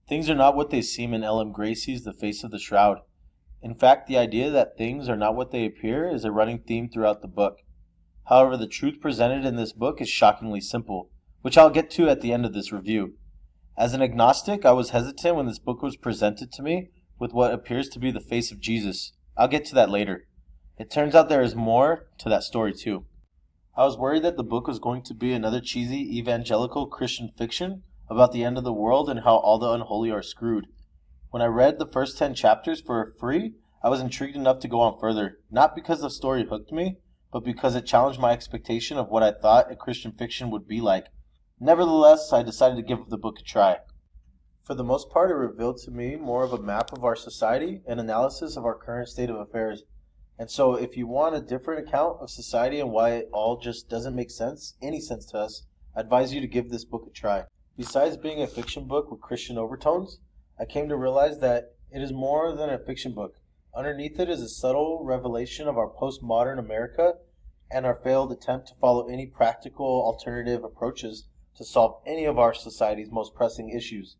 Things are not what they seem in Ellen Gracie's The Face of the Shroud. In fact, the idea that things are not what they appear is a running theme throughout the book. However, the truth presented in this book is shockingly simple, which I'll get to at the end of this review. As an agnostic, I was hesitant when this book was presented to me with what appears to be the face of Jesus. I'll get to that later. It turns out there is more to that story too. I was worried that the book was going to be another cheesy evangelical Christian fiction about the end of the world and how all the unholy are screwed. When I read the first 10 chapters for free, I was intrigued enough to go on further, not because the story hooked me, but because it challenged my expectation of what I thought a Christian fiction would be like. Nevertheless, I decided to give the book a try. For the most part, it revealed to me more of a map of our society and analysis of our current state of affairs. And so if you want a different account of society and why it all just doesn't make any sense to us, I advise you to give this book a try. Besides being a fiction book with Christian overtones, I came to realize that it is more than a fiction book. Underneath it is a subtle revelation of our postmodern America and our failed attempt to follow any practical alternative approaches to solve any of our society's most pressing issues.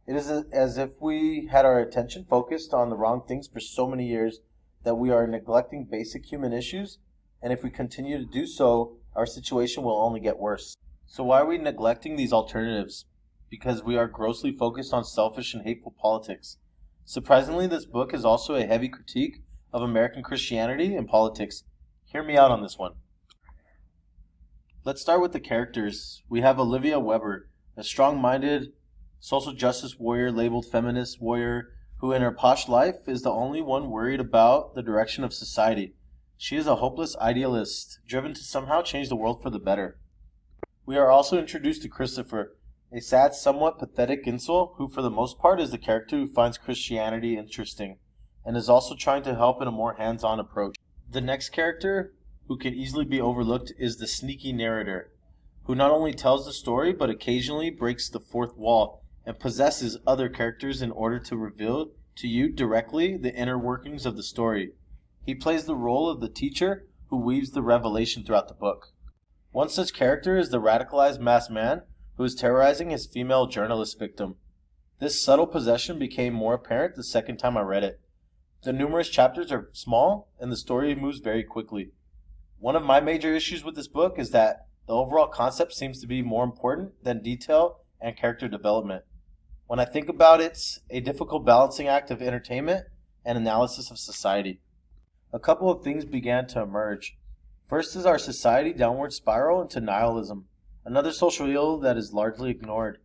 It is as if we had our attention focused on the wrong things for so many years that we are neglecting basic human issues, and if we continue to do so, our situation will only get worse. So why are we neglecting these alternatives? Because we are grossly focused on selfish and hateful politics. Surprisingly, this book is also a heavy critique of American Christianity and politics. Hear me out on this one. Let's start with the characters. We have Olivia Weber, a strong-minded social justice warrior labeled feminist warrior who in her posh life is the only one worried about the direction of society. She is a hopeless idealist, driven to somehow change the world for the better. We are also introduced to Christopher, a sad, somewhat pathetic incel who for the most part is the character who finds Christianity interesting, and is also trying to help in a more hands-on approach. The next character, who can easily be overlooked, is the sneaky narrator, who not only tells the story, but occasionally breaks the fourth wall and possesses other characters in order to reveal to you directly the inner workings of the story. He plays the role of the teacher who weaves the revelation throughout the book. One such character is the radicalized masked man who is terrorizing his female journalist victim. This subtle possession became more apparent the second time I read it. The numerous chapters are small, and the story moves very quickly. One of my major issues with this book is that the overall concept seems to be more important than detail and character development. When I think about it, it's a difficult balancing act of entertainment and analysis of society. A couple of things began to emerge. First is our society downward spiral into nihilism, another social ill that is largely ignored.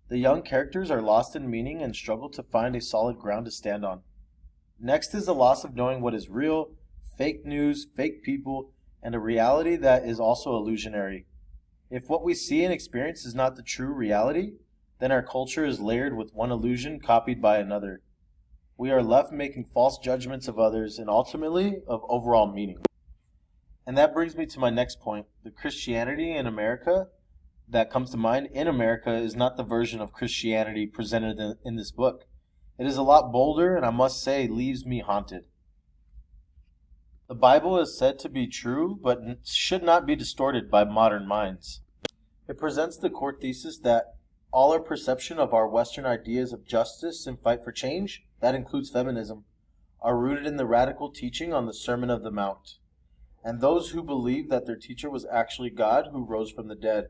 The young characters are lost in meaning and struggle to find a solid ground to stand on. Next is the loss of knowing what is real, fake news, fake people, and a reality that is also illusionary. If what we see and experience is not the true reality, then our culture is layered with one illusion copied by another. We are left making false judgments of others and ultimately of overall meaning. And that brings me to my next point. The Christianity in America that comes to mind in America is not the version of Christianity presented in this book. It is a lot bolder and I must say leaves me haunted. The Bible is said to be true, but should not be distorted by modern minds. It presents the core thesis that all our perception of our Western ideas of justice and fight for change, that includes feminism, are rooted in the radical teaching on the Sermon of the Mount, and those who believe that their teacher was actually God who rose from the dead.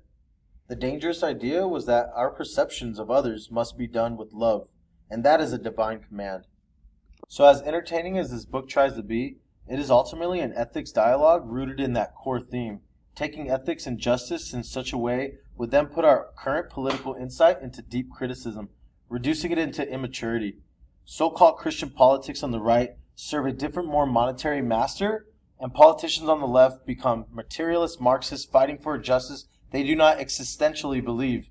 The dangerous idea was that our perceptions of others must be done with love, and that is a divine command. So as entertaining as this book tries to be, it is ultimately an ethics dialogue rooted in that core theme. Taking ethics and justice in such a way would then put our current political insight into deep criticism, reducing it into immaturity. So-called Christian politics on the right serve a different, more monetary master, and politicians on the left become materialist Marxists fighting for a justice they do not existentially believe.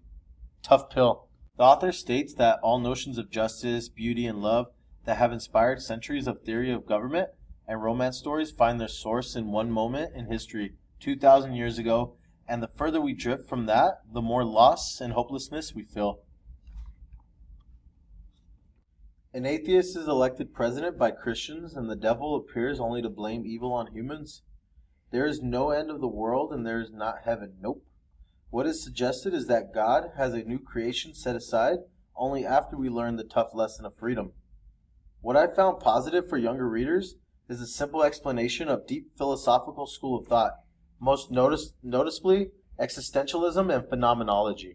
Tough pill. The author states that all notions of justice, beauty, and love that have inspired centuries of theory of government and romance stories find their source in one moment in history, 2,000 years ago, and the further we drift from that, the more loss and hopelessness we feel. An atheist is elected president by Christians, and the devil appears only to blame evil on humans. There is no end of the world, and there is not heaven. Nope. What is suggested is that God has a new creation set aside, only after we learn the tough lesson of freedom. What I found positive for younger readers is a simple explanation of deep philosophical school of thought, most noticeably existentialism and phenomenology.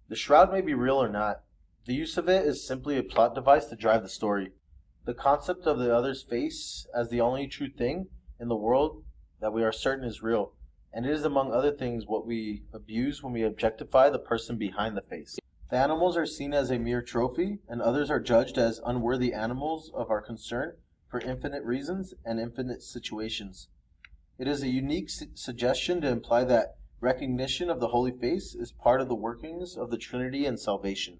The shroud may be real or not. The use of it is simply a plot device to drive the story. The concept of the other's face as the only true thing in the world that we are certain is real, and it is among other things what we abuse when we objectify the person behind the face. The animals are seen as a mere trophy, and others are judged as unworthy animals of our concern for infinite reasons and infinite situations. It is a unique suggestion to imply that recognition of the Holy Face is part of the workings of the Trinity and salvation.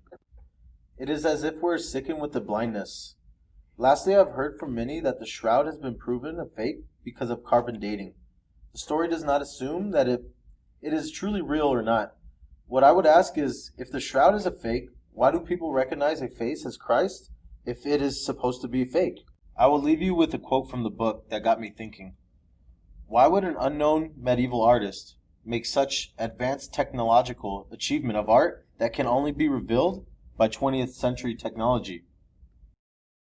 It is as if we're sickened with the blindness. Lastly, I've heard from many that the shroud has been proven a fake because of carbon dating. The story does not assume that it is truly real or not. What I would ask is, if the shroud is a fake, why do people recognize a face as Christ if it is supposed to be fake? I will leave you with a quote from the book that got me thinking. Why would an unknown medieval artist make such advanced technological achievement of art that can only be revealed by 20th century technology?